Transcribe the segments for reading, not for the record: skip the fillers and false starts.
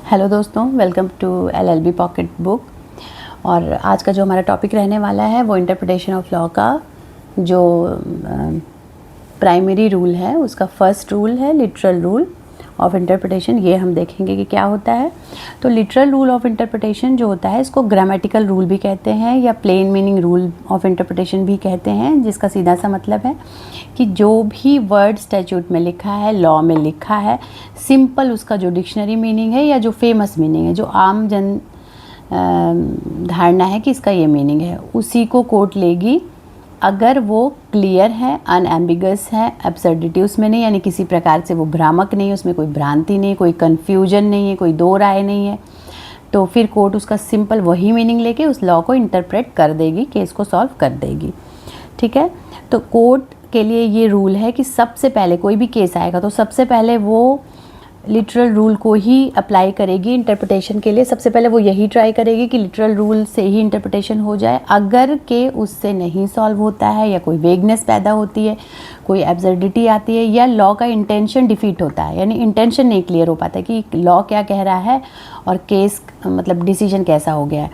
Hello दोस्तों, welcome to LLB pocket book. और आज का जो हमारा टॉपिक रहने वाला है वो इंटरप्रिटेशन ऑफ लॉ का जो प्राइमरी रूल है उसका फर्स्ट रूल है लिटरल रूल ऑफ इंटरप्रिटेशन। ये हम देखेंगे कि क्या होता है। तो लिटरल रूल ऑफ इंटरप्रिटेशन जो होता है इसको ग्रामेटिकल रूल भी कहते हैं या plain meaning rule of interpretation भी कहते हैं, जिसका सीधा सा मतलब है कि जो भी वर्ड स्टैट्यूट में लिखा है, लॉ में लिखा है, सिंपल उसका जो डिक्शनरी मीनिंग है या जो फेमस मीनिंग है, जो आम जन धारणा है कि इसका ये मीनिंग है, उसी को कोर्ट लेगी अगर वो क्लियर है, अनएम्बिगस है, एब्सर्डिटी उसमें नहीं, यानी किसी प्रकार से वो भ्रामक नहीं है, उसमें कोई भ्रांति नहीं, कोई कन्फ्यूजन नहीं है, कोई दो राय नहीं है, तो फिर कोर्ट उसका सिंपल वही मीनिंग लेके उस लॉ को इंटरप्रेट कर देगी, केस को सॉल्व कर देगी। ठीक है, तो कोर्ट के लिए ये रूल है कि सबसे पहले कोई भी केस आएगा तो सबसे पहले वो लिटरल रूल को ही अप्लाई करेगी इंटरप्रिटेशन के लिए। सबसे पहले वो यही ट्राई करेगी कि लिटरल रूल से ही इंटरप्रिटेशन हो जाए। अगर के उससे नहीं सॉल्व होता है या कोई वेगनेस पैदा होती है, कोई एब्सर्डिटी आती है या लॉ का इंटेंशन डिफीट होता है, यानी इंटेंशन नहीं क्लियर हो पाता है कि लॉ क्या कह रहा है और केस मतलब डिसीजन कैसा हो गया है,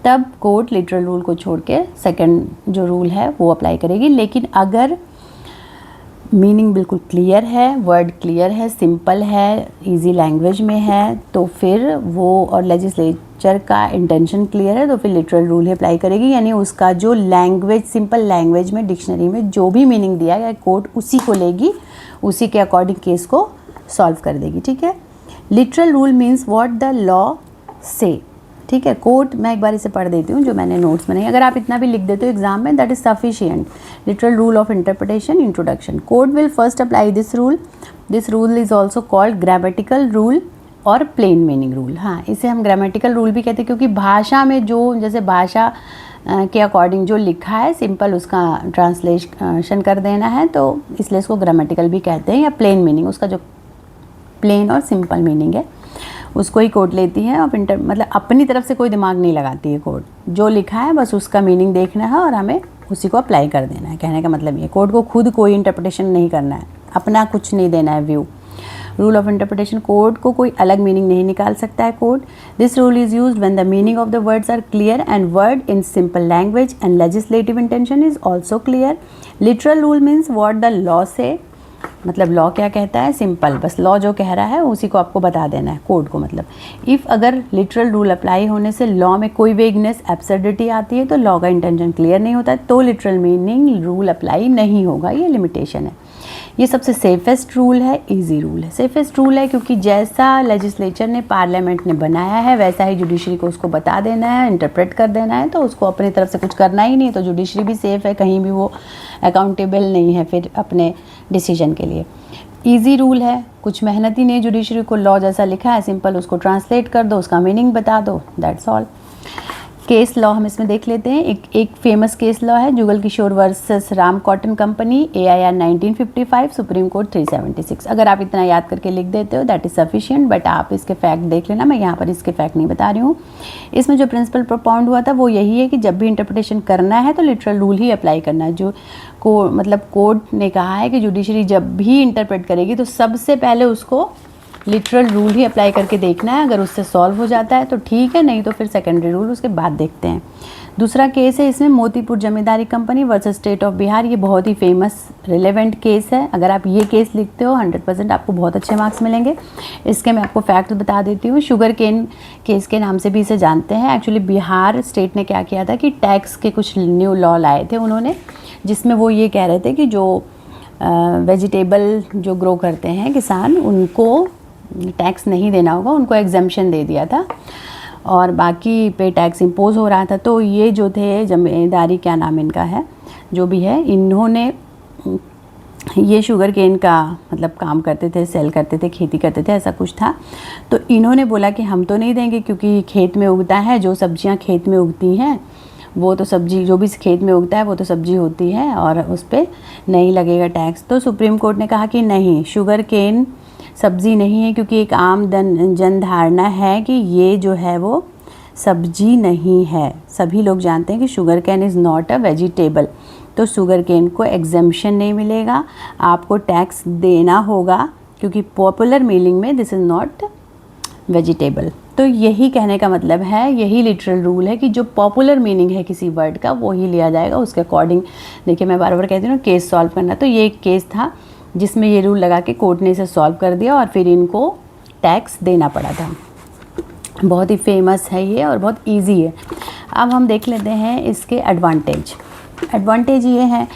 तब कोर्ट लिटरल रूल को छोड़ के सेकेंड जो रूल है वो अप्लाई करेगी। लेकिन अगर मीनिंग बिल्कुल क्लियर है, वर्ड क्लियर है, सिंपल है, इजी लैंग्वेज में है, तो फिर वो और लेजिस्लेचर का इंटेंशन क्लियर है तो फिर लिटरल रूल ही अप्लाई करेगी। यानी उसका जो लैंग्वेज, सिंपल लैंग्वेज में डिक्शनरी में जो भी मीनिंग दिया गया कोर्ट उसी को लेगी, उसी के अकॉर्डिंग केस को सॉल्व कर देगी। ठीक है, literal rule means what the law से। ठीक है, कोर्ट मैं एक बार इसे पढ़ देती हूँ जो मैंने नोट्स बनाई। अगर आप इतना भी लिख देते हो एग्जाम में, that is sufficient. Literal rule of interpretation introduction. Court will first apply this rule. This rule is also called grammatical rule और प्लेन मीनिंग रूल। हाँ, इसे हम ग्रामेटिकल रूल भी कहते हैं क्योंकि भाषा में जो, जैसे भाषा के अकॉर्डिंग जो लिखा है सिंपल उसका ट्रांसलेशन कर देना है, तो इसलिए इसको ग्रामेटिकल भी कहते हैं। या प्लेन मीनिंग, उसका जो प्लेन और सिंपल मीनिंग है उसको ही कोर्ट लेती है। और मतलब अपनी तरफ से कोई दिमाग नहीं लगाती है कोर्ट, जो लिखा है बस उसका मीनिंग देखना है और हमें उसी को अप्लाई कर देना है। कहने का मतलब ये, कोर्ट को खुद कोई इंटरप्रिटेशन नहीं करना है, अपना कुछ नहीं देना है view. Rule of interpretation, court को कोई अलग मीनिंग नहीं निकाल सकता है court. This rule is used when the meaning of the words are clear and word in simple language and legislative intention is also clear. Literal rule means what the law say, मतलब law क्या कहता है, simple, बस law जो कह रहा है उसी को आपको बता देना है कोर्ट को। मतलब इफ़ अगर लिटरल रूल अप्लाई होने से लॉ में कोई वेगनेस, एब्सर्डिटी आती है तो लॉ का इंटेंशन क्लियर नहीं होता है, तो लिटरल मीनिंग रूल अप्लाई नहीं होगा। ये लिमिटेशन है। ये सबसे सेफेस्ट रूल है, इजी रूल है। सेफेस्ट रूल है क्योंकि जैसा लेजिस्लेचर ने, पार्लियामेंट ने बनाया है वैसा ही जुडिशरी को उसको बता देना है, इंटरप्रेट कर देना है, तो उसको अपनी तरफ से कुछ करना ही नहीं, तो जुडिशरी भी सेफ है, कहीं भी वो अकाउंटेबल नहीं है फिर अपने डिसीजन के लिए। इजी रूल है, कुछ मेहनत ही नहीं जुडिशरी को, लॉ जैसा लिखा है सिंपल उसको ट्रांसलेट कर दो, उसका मीनिंग बता दो, दैट्स ऑल। केस लॉ हम इसमें देख लेते हैं। एक फेमस केस लॉ है Jugal Kishore versus Ram cotton company, AIR 1955, supreme court 376। अगर आप इतना याद करके लिख देते हो दैट इज सफिशिएंट, बट आप इसके फैक्ट देख लेना, मैं यहाँ पर इसके फैक्ट नहीं बता रही हूँ। इसमें जो प्रिंसिपल प्रोपाउंड हुआ था वो यही है कि जब भी इंटरप्रिटेशन करना है तो लिटरल रूल ही अप्लाई करना है। जो मतलब कोर्ट ने कहा है कि जुडिशरी जब भी इंटरप्रेट करेगी तो सबसे पहले उसको लिटरल रूल ही अप्लाई करके देखना है। अगर उससे सॉल्व हो जाता है तो ठीक है, नहीं तो फिर सेकेंडरी रूल उसके बाद देखते हैं। दूसरा केस है इसमें Motipur zamindari company versus state of Bihar. ये बहुत ही फेमस रिलेवेंट केस है। अगर आप ये केस लिखते हो 100% आपको बहुत अच्छे मार्क्स मिलेंगे। इसके मैं आपको फैक्ट बता देती हूँ। शुगर केन केस के नाम से भी इसे जानते हैं। एक्चुअली बिहार स्टेट ने क्या किया था कि टैक्स के कुछ न्यू लॉ लाए थे उन्होंने, जिसमें वो ये कह रहे थे कि जो वेजिटेबल जो ग्रो करते हैं किसान, उनको टैक्स नहीं देना होगा, उनको एग्जेम्पशन दे दिया था और बाकी पे टैक्स इम्पोज हो रहा था। तो ये जो थे जमींदारी, क्या नाम इनका है, जो भी है, इन्होंने ये शुगर केन का मतलब काम करते थे, सेल करते थे, खेती करते थे, ऐसा कुछ था। तो इन्होंने बोला कि हम तो नहीं देंगे क्योंकि खेत में उगता है, जो सब्जियां खेत में उगती हैं वो तो सब्जी, जो भी खेत में उगता है वो तो सब्जी होती है और उस पर नहीं लगेगा टैक्स। तो सुप्रीम कोर्ट ने कहा कि नहीं, शुगर केन सब्जी नहीं है, क्योंकि एक आम जन धारणा है कि ये जो है वो सब्जी नहीं है। सभी लोग जानते हैं कि sugar cane is not a vegetable, तो शुगर केन को एग्जेम्पशन नहीं मिलेगा, आपको टैक्स देना होगा, क्योंकि पॉपुलर मीनिंग में दिस इज़ नॉट वेजिटेबल। तो यही कहने का मतलब है, यही लिटरल रूल है कि जो पॉपुलर मीनिंग है किसी वर्ड का वो ही लिया जाएगा, उसके अकॉर्डिंग। देखिए मैं बार बार कहती हूँ ना, केस सॉल्व करना, तो ये एक केस था जिसमें ये रूल लगा के कोर्ट ने इसे सॉल्व कर दिया और फिर इनको टैक्स देना पड़ा था। बहुत ही फेमस है ये और बहुत ईजी है। अब हम देख लेते हैं इसके एडवांटेज। एडवांटेज ये है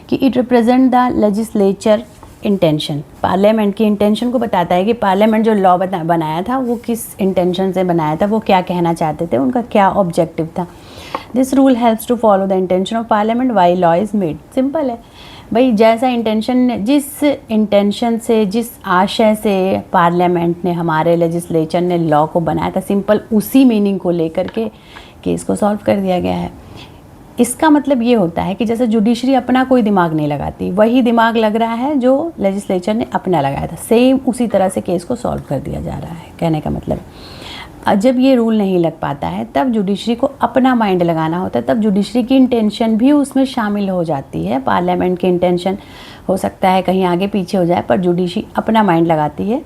कि it represent the legislature intention. Parliament की इंटेंशन को बताता है कि पार्लियामेंट जो लॉ बनाया था वो किस इंटेंशन से बनाया था, वो क्या कहना चाहते थे, उनका क्या ऑब्जेक्टिव था। This rule helps to follow the intention of parliament why law is made. Simple है भाई, जैसा इंटेंशन, जिस इंटेंशन से, जिस आशय से पार्लियामेंट ने, हमारे लेजिस्लेचर ने लॉ को बनाया था, सिंपल उसी मीनिंग को लेकर के केस को सॉल्व कर दिया गया है। इसका मतलब ये होता है कि जैसे जुडिशरी अपना कोई दिमाग नहीं लगाती, वही दिमाग लग रहा है जो लेजिस्लेचर ने अपना लगाया था, सेम उसी तरह से केस को सॉल्व कर दिया जा रहा है। कहने का मतलब जब ये रूल नहीं लग पाता है तब जुडिशरी को अपना माइंड लगाना होता है, तब जुडिशरी की इंटेंशन भी उसमें शामिल हो जाती है। पार्लियामेंट की इंटेंशन हो सकता है कहीं आगे पीछे हो जाए, पर जुडिशरी अपना माइंड लगाती है।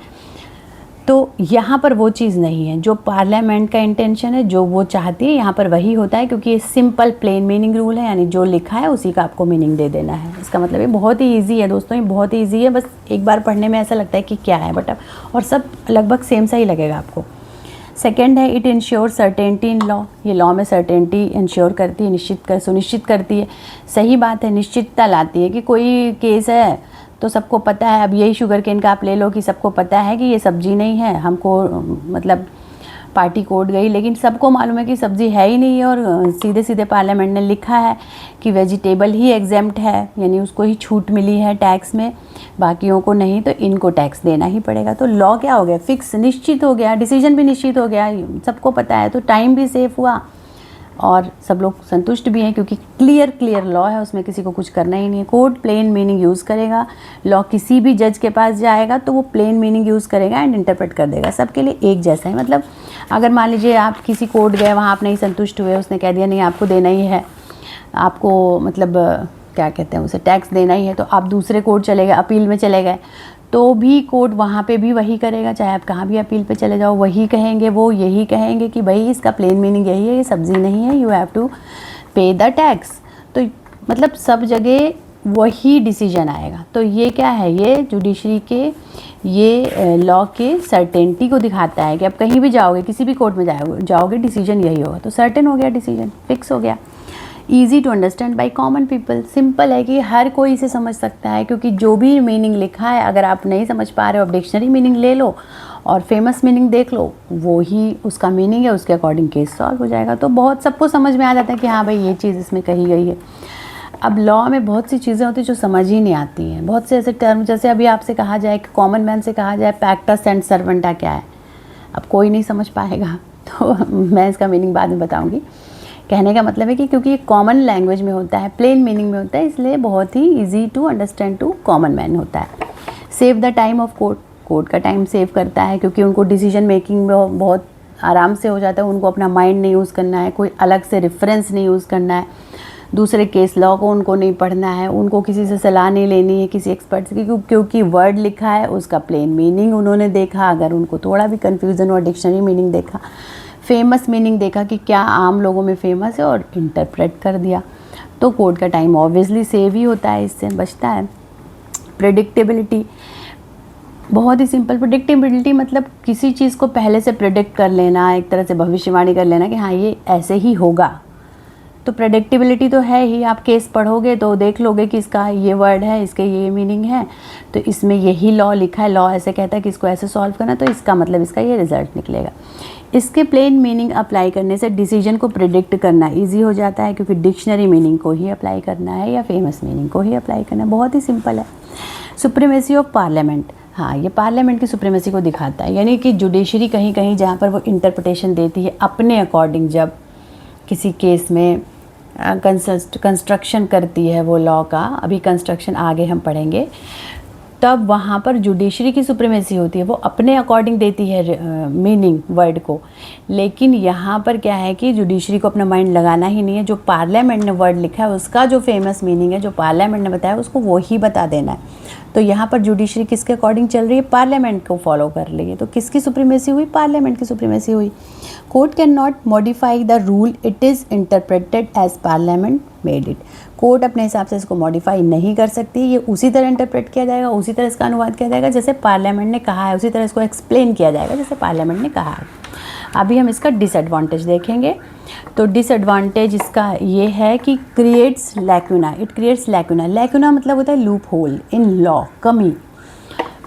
तो यहाँ पर वो चीज़ नहीं है, जो पार्लियामेंट का इंटेंशन है, जो वो चाहती है, यहाँ पर वही होता है, क्योंकि ये सिंपल प्लेन मीनिंग रूल है, यानी जो लिखा है उसी का आपको मीनिंग दे देना है। इसका मतलब ये बहुत ही ईजी है दोस्तों, ये बहुत ही ईजी है। बस एक बार पढ़ने में ऐसा लगता है कि क्या है, बट अब और सब लगभग सेम सा ही लगेगा आपको। सेकेंड है, it ensure certainty in law. ये लॉ में सर्टेनिटी इंश्योर करती है, सुनिश्चित करती है। सही बात है, निश्चितता लाती है कि कोई केस है तो सबको पता है। अब यही शुगर केन का आप ले लो कि सबको पता है कि ये सब्जी नहीं है, हमको मतलब पार्टी कोर्ट गई, लेकिन सबको मालूम है कि सब्जी है ही नहीं है, और सीधे सीधे पार्लियामेंट ने लिखा है कि वेजिटेबल ही एग्जेम्प्ट है, यानी उसको ही छूट मिली है टैक्स में, बाकियों को नहीं, तो इनको टैक्स देना ही पड़ेगा। तो लॉ क्या हो गया, फिक्स, निश्चित हो गया, डिसीजन भी निश्चित हो गया, सबको पता है, तो टाइम भी सेफ हुआ और सब लोग संतुष्ट भी हैं, क्योंकि क्लियर लॉ है, उसमें किसी को कुछ करना ही नहीं है। कोर्ट प्लेन मीनिंग यूज़ करेगा, लॉ किसी भी जज के पास जाएगा तो वो प्लेन मीनिंग यूज़ करेगा एंड इंटरप्रेट कर देगा, सबके लिए एक जैसा है। मतलब अगर मान लीजिए आप किसी कोर्ट गए, वहाँ आप नहीं संतुष्ट हुए, उसने कह दिया नहीं आपको देना ही है, आपको मतलब क्या कहते हैं उसे, टैक्स देना ही है, तो आप दूसरे कोर्ट चले गए, अपील में चले गए, तो भी कोर्ट वहाँ पे भी वही करेगा, चाहे आप कहाँ भी अपील पे चले जाओ, वही कहेंगे, वो यही कहेंगे कि भाई इसका प्लेन मीनिंग यही है, ये सब्ज़ी नहीं है, यू हैव टू पे द टैक्स। तो मतलब सब जगह वही डिसीजन आएगा। तो ये क्या है, ये जुडिशरी के, ये लॉ के सर्टेनिटी को दिखाता है कि आप कहीं भी जाओगे, किसी भी कोर्ट में जाओगे डिसीजन यही होगा, तो सर्टेन हो गया, डिसीजन फिक्स हो गया। Easy to understand by common people, simple है कि हर कोई इसे समझ सकता है, क्योंकि जो भी मीनिंग लिखा है, अगर आप नहीं समझ पा रहे हो, आप डिक्शनरी मीनिंग ले लो और फेमस मीनिंग देख लो, वो ही उसका मीनिंग है, उसके अकॉर्डिंग केस सॉल्व हो जाएगा। तो बहुत सबको समझ में आ जाता है कि हाँ भाई ये चीज़ इसमें कही गई है। अब लॉ में बहुत सी चीज़ें होती हैं जो समझ ही नहीं आती हैं, बहुत से ऐसे टर्म, जैसे अभी आपसे कहा जाए कि कॉमन मैन से कहा जाए पैक्टा सेंट सर्वेंटा क्या है, अब कोई नहीं समझ पाएगा, तो मैं इसका मीनिंग बाद में बताऊँगी। कहने का मतलब है कि क्योंकि ये कॉमन लैंग्वेज में होता है, प्लेन मीनिंग में होता है, इसलिए बहुत ही easy to understand to common man होता है। Save the time of court, court का टाइम सेव करता है, क्योंकि उनको डिसीजन मेकिंग में बहुत आराम से हो जाता है, उनको अपना माइंड नहीं यूज़ करना है, कोई अलग से रेफरेंस नहीं यूज़ करना है, दूसरे केस लॉ को उनको नहीं पढ़ना है, उनको किसी से सलाह नहीं लेनी है, किसी एक्सपर्ट से, क्योंकि वर्ड लिखा है उसका प्लेन मीनिंग उन्होंने देखा, अगर उनको थोड़ा भी कन्फ्यूज़न हुआ डिक्शनरी मीनिंग देखा, फेमस मीनिंग देखा कि क्या आम लोगों में फेमस है और इंटरप्रेट कर दिया, तो कोर्ट का टाइम ऑब्वियसली सेव ही होता है, इससे बचता है। प्रेडिक्टेबिलिटी, बहुत ही सिंपल। प्रेडिक्टेबिलिटी मतलब किसी चीज़ को पहले से प्रेडिक्ट कर लेना, एक तरह से भविष्यवाणी कर लेना कि हाँ ये ऐसे ही होगा, तो प्रेडिक्टेबिलिटी तो है ही। आप केस पढ़ोगे तो देख लोगे कि इसका ये वर्ड है, इसके ये मीनिंग है, तो इसमें यही लॉ लिखा है, लॉ ऐसे कहता है कि इसको ऐसे सॉल्व करना, तो इसका मतलब इसका ये रिजल्ट निकलेगा। इसके प्लेन मीनिंग अप्लाई करने से डिसीजन को प्रिडिक्ट करना इजी हो जाता है, क्योंकि डिक्शनरी मीनिंग को ही अप्लाई करना है या फेमस मीनिंग को ही अप्लाई करना है, बहुत ही सिंपल है। सुप्रीमेसी ऑफ पार्लियामेंट, हाँ ये पार्लियामेंट की सुप्रीमेसी को दिखाता है, यानी कि जुडिशरी कहीं कहीं जहाँ पर वो इंटरप्रिटेशन देती है अपने अकॉर्डिंग, जब किसी केस में कंस्ट्रक्शन करती है वो लॉ का, अभी कंस्ट्रक्शन आगे हम पढ़ेंगे, तब वहाँ पर जुडिशरी की सुप्रीमेसी होती है, वो अपने अकॉर्डिंग देती है मीनिंग वर्ड को। लेकिन यहाँ पर क्या है कि जुडिशरी को अपना माइंड लगाना ही नहीं है, जो पार्लियामेंट ने वर्ड लिखा है उसका जो फेमस मीनिंग है, जो पार्लियामेंट ने बताया उसको वो ही बता देना है। तो यहाँ पर जुडिशरी किसके अकॉर्डिंग चल रही है, पार्लियामेंट को फॉलो कर रही है। तो किसकी सुप्रीमेसी हुई, पार्लियामेंट की सुप्रीमेसी हुई। Court can not modify the rule, it is interpreted as parliament made it. Court अपने हिसाब से इसको मॉडिफाई नहीं कर सकती, ये उसी तरह इंटरप्रेट किया जाएगा, उसी तरह इसका अनुवाद किया जाएगा जैसे पार्लियामेंट ने कहा है, उसी तरह इसको एक्सप्लेन किया जाएगा जैसे पार्लियामेंट ने कहा है। अभी हम इसका डिसएडवांटेज देखेंगे। तो डिसएडवांटेज इसका ये है कि creates lacuna, it creates lacuna. Lacuna मतलब होता है लूप होल इन लॉ, कमी।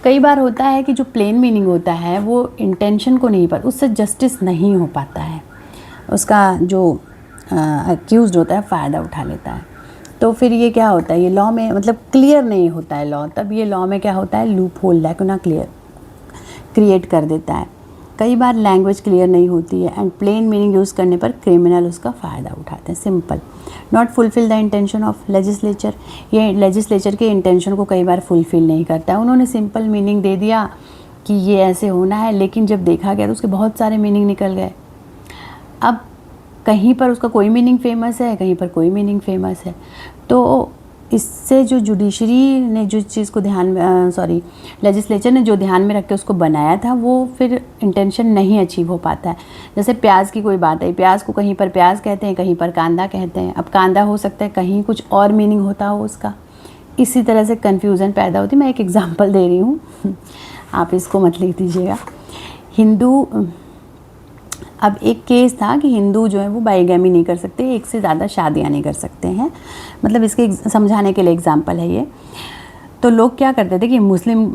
कई बार होता है कि जो प्लेन मीनिंग होता है वो इंटेंशन को नहीं, पर उससे जस्टिस नहीं हो पाता है, उसका जो अक्यूज्ड होता है फ़ायदा उठा लेता है। तो फिर ये क्या होता है, ये लॉ में मतलब क्लियर नहीं होता है लॉ, तब ये लॉ में क्या होता है, लूप होल, लैक्यूना क्रिएट कर देता है। कई बार लैंग्वेज क्लियर नहीं होती है एंड प्लेन मीनिंग यूज़ करने पर क्रिमिनल उसका फ़ायदा उठाते हैं। Simple, not fulfil the intention of legislature, ये लेजिस्लेचर के इंटेंशन को कई बार फुलफिल नहीं करता है। उन्होंने सिंपल मीनिंग दे दिया कि ये ऐसे होना है, लेकिन जब देखा गया तो उसके बहुत सारे मीनिंग निकल गए। अब कहीं पर उसका कोई मीनिंग फेमस है, कहीं पर कोई मीनिंग फेमस है। तो इससे जो जुडिशरी ने जो चीज़ को लेजिस्लेचर ने जो ध्यान में रख के उसको बनाया था, वो फिर इंटेंशन नहीं अचीव हो पाता है। जैसे प्याज की कोई बात है, प्याज को कहीं पर प्याज कहते हैं, कहीं पर कांदा कहते हैं। अब कांदा हो सकता है कहीं कुछ और मीनिंग होता हो उसका, इसी तरह से कन्फ्यूज़न पैदा होती है। मैं एक एग्जांपल दे रही हूँ, आप इसको मत लिख दीजिएगा। अब एक केस था कि हिंदू जो है वो बाईगैमी नहीं कर सकते, एक से ज़्यादा शादियाँ नहीं कर सकते हैं, मतलब इसके समझाने के लिए एग्जांपल है ये। तो लोग क्या करते थे कि मुस्लिम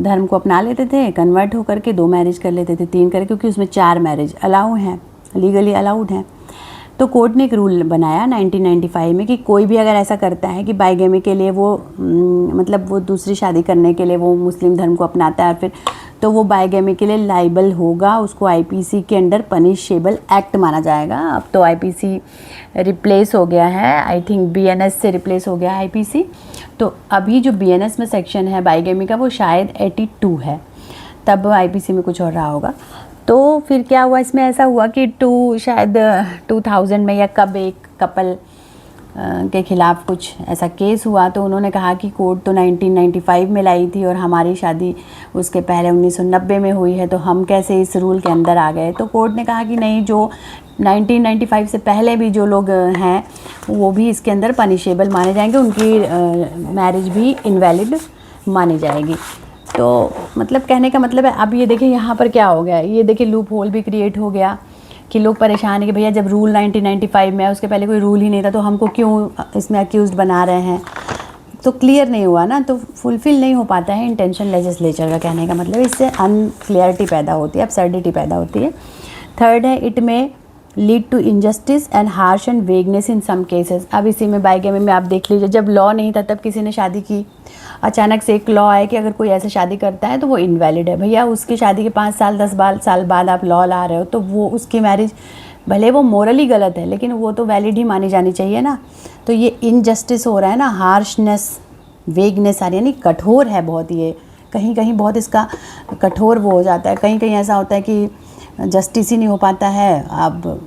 धर्म को अपना लेते थे, कन्वर्ट होकर के 2 मैरिज कर लेते थे, 3 करके, क्योंकि उसमें 4 मैरिज अलाउ हैं, लीगली अलाउड हैं। तो कोर्ट ने एक रूल बनाया 1995 में कि कोई भी अगर ऐसा करता है कि बाईगैमी के लिए वो मतलब वो दूसरी शादी करने के लिए वो मुस्लिम धर्म को अपनाता है, फिर तो वो बाईगैमी के लिए लाइबल होगा, उसको आईपीसी के अंडर पनिशेबल एक्ट माना जाएगा। अब तो आईपीसी रिप्लेस हो गया है, आई थिंक बीएनएस से रिप्लेस हो गया है आईपीसी। तो अभी जो बीएनएस में सेक्शन है बाईगैमी का वो शायद 82 है, तब आईपीसी में कुछ और रहा होगा। तो फिर क्या हुआ, इसमें ऐसा हुआ कि शायद 2000 में या कब एक कपल के ख़िलाफ़ कुछ ऐसा केस हुआ, तो उन्होंने कहा कि कोर्ट तो 1995 में लाई थी और हमारी शादी उसके पहले 1990 में हुई है, तो हम कैसे इस रूल के अंदर आ गए। तो कोर्ट ने कहा कि नहीं, जो 1995 से पहले भी जो लोग हैं वो भी इसके अंदर पनिशेबल माने जाएंगे, उनकी मैरिज भी इनवैलिड मानी जाएगी। तो मतलब कहने का मतलब है, अब ये देखिए यहाँ पर क्या हो गया, ये देखिए लूप होल भी क्रिएट हो गया कि लोग परेशान हैं कि भैया जब रूल 1995 में है, उसके पहले कोई रूल ही नहीं था, तो हमको क्यों इसमें अक्यूज़्ड बना रहे हैं। तो क्लियर नहीं हुआ ना, तो फुलफ़िल नहीं हो पाता है इंटेंशन लेजिस्लेचर का। कहने का मतलब इससे अनक्लियरिटी पैदा होती है, एब्सर्डिटी पैदा होती है। थर्ड है, it may lead to injustice and harsh and vagueness in some cases. अब इसी में बाईगैमी में आप देख लीजिए, जब लॉ नहीं था तब किसी ने शादी की, अचानक से एक लॉ है कि अगर कोई ऐसे शादी करता है तो वो इनवैलिड है। भैया उसकी शादी के 5 साल 10 साल बाद आप लॉ ला रहे हो, तो वो उसकी मैरिज भले वो मोरली गलत है लेकिन वो तो वैलिड ही मानी जानी चाहिए ना। तो ये इनजस्टिस हो रहा है ना, हार्शनेस, वेगनेस आ रही है, यानी कठोर है बहुत, ये कहीं कहीं बहुत इसका कठोर वो हो जाता है। कहीं कहीं ऐसा होता है कि जस्टिस ही नहीं हो पाता है, अब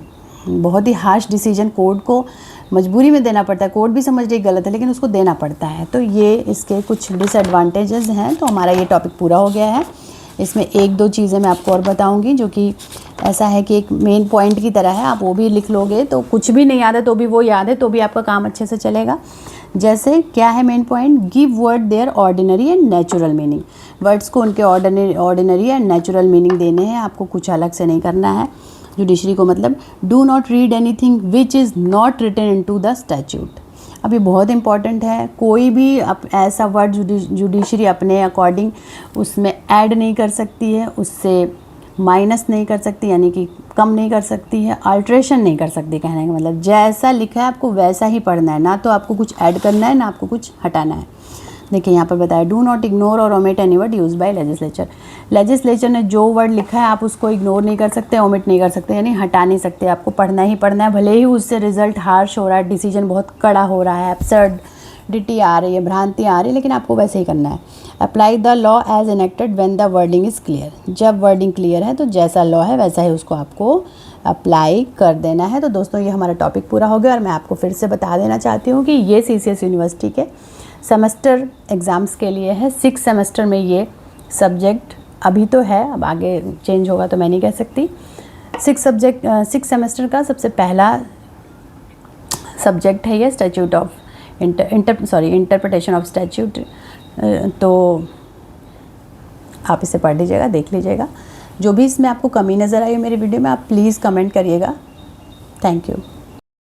बहुत ही हार्श डिसीजन कोर्ट को मजबूरी में देना पड़ता है। कोर्ट भी समझ रही गलत है लेकिन उसको देना पड़ता है। तो ये इसके कुछ डिसएडवांटेजेस हैं। तो हमारा ये टॉपिक पूरा हो गया है। इसमें 1-2 चीज़ें मैं आपको और बताऊंगी जो कि ऐसा है कि एक मेन पॉइंट की तरह है, आप वो भी लिख लोगे तो कुछ भी नहीं याद है तो भी वो याद है, तो भी आपका काम अच्छे से चलेगा। जैसे क्या है main point, give word their ordinary and natural meaning. Words को उनके ऑर्डिनरी एंड नेचुरल मीनिंग देने हैं, आपको कुछ अलग से नहीं करना है। जुडिशरी को मतलब do not read anything which is not written into the statute. अब ये बहुत इंपॉर्टेंट है, कोई भी ऐसा वर्ड जुडिशरी अपने अकॉर्डिंग उसमें ऐड नहीं कर सकती है, उससे माइनस नहीं कर सकती, यानी कि कम नहीं कर सकती है, अल्ट्रेशन नहीं कर सकती। कहने का मतलब जैसा लिखा है आपको वैसा ही पढ़ना है, ना तो आपको कुछ ऐड करना है ना आपको कुछ हटाना है। देखिए यहाँ पर बताया, डू नॉट इग्नोर और omit any word use by legislature. Legislature ने जो वर्ड लिखा है आप उसको इग्नोर नहीं कर सकते, ओमिट नहीं कर सकते, यानी हटा नहीं सकते, आपको पढ़ना ही पढ़ना है। भले ही उससे रिजल्ट हार्श हो रहा है, डिसीजन बहुत कड़ा हो रहा है, एब्सर्डिटी आ रही है, भ्रांति आ रही है, लेकिन आपको वैसे ही करना है। Apply the law as enacted when the wording is clear. जब वर्डिंग क्लियर है तो जैसा लॉ है वैसा ही उसको आपको अप्लाई कर देना है। तो दोस्तों ये हमारा टॉपिक पूरा हो गया और मैं आपको फिर से बता देना चाहती हूँ कि ये CCS यूनिवर्सिटी के सेमेस्टर एग्ज़ाम्स के लिए है। 6 सेमेस्टर में ये सब्जेक्ट अभी तो है, अब आगे चेंज होगा तो मैं नहीं कह सकती। 6 सेमेस्टर का सबसे पहला सब्जेक्ट है ये statute of interpretation of statute. तो आप इसे पढ़ लीजिएगा, देख लीजिएगा। जो भी इसमें आपको कमी नज़र आई हो मेरी वीडियो में, आप प्लीज़ कमेंट करिएगा। Thank you.